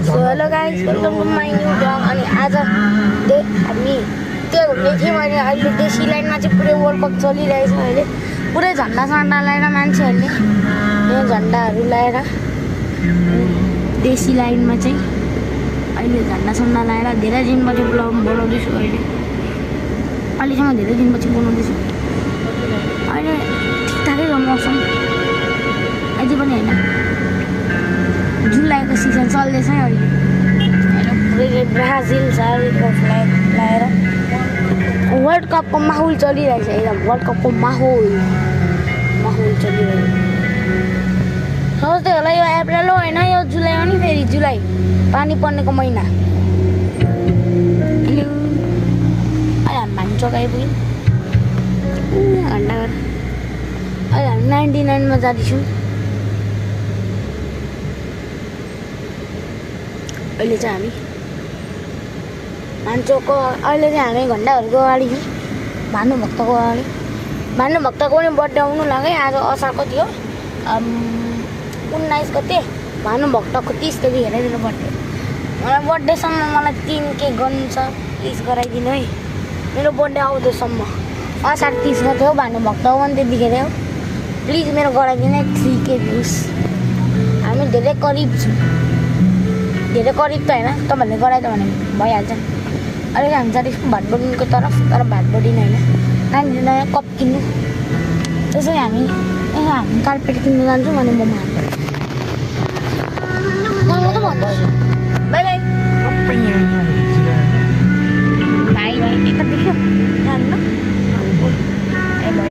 so hello guys welcome to my new blog अनि आज हामी त्यो घुम्ने थियौँ अनि अहिले देशी लाइनमा चाहिँ पुरै वर्ल्ड कप चलिरहेछ अहिले पुरै झन्डा सन्डा लगाएर मान्छेहरूले यहाँ झन्डाहरू लगाएर देशी लाइनमा चाहिँ अहिले झन्डा सन्डा लगाएर धेरै दिनपछि ब्लग बनाउँदैछु अहिलेसम्म धेरै दिनपछि बनाउँदैछु अहिले ठिकठाकै हो मौसम अझै पनि होइन जुलाईको सिजन चल्दैछ है अहिले पुरै ब्राजिल छ फ्ल्याग लगाएर वर्ल्ड कपको माहौल चलिरहेछ एकदम वर्ल्ड कपको माहौल चलिरहेछ सोच्दै होला यो अप्रिल हो होइन यो जुलाई हो नि फेरि जुलाई पानी पर्नेको महिना अहिले हामी भान्नु चोक आइपुग्यौँ घन्टा गरेर अहिले हामी 99 मा जाँदैछौँ अहिले चाहिँ हामी भान्चोकको अहिले चाहिँ हामी घन्टाहरूको अगाडि छौँ भानुभक्तको अगाडि भानुभक्तको पनि बर्थडे आउनु लाग्यो आज असारको थियो 19 गते भानुभक्तको 30 गतिखेर मेरो बर्थडे मलाई बर्थडेसम्म मलाई 3 केक गर्नु छ प्लिज गराइदिनु है मेरो बर्थडे आउँदैसम्म असार 30 गते हो भानुभक्तको पनि त्यतिखेर हो प्लिज मेरो गराइदिनु है 3 केक प्लिज हामी धेरै करिब छौँ धेरै करिब त होइन तपाईँहरूले गराइदियो भने भइहाल्छ अहिले हामी जाँदैछौँ भाटबडिनको तर्फ तर भाटबडिन होइन नानीले नयाँ कप किन्नु त्यसै हामी कार्पेट किन्नु जान्छौँ अनि म त भन्दैछु बाई बाई भाइ यता देख्यो जानु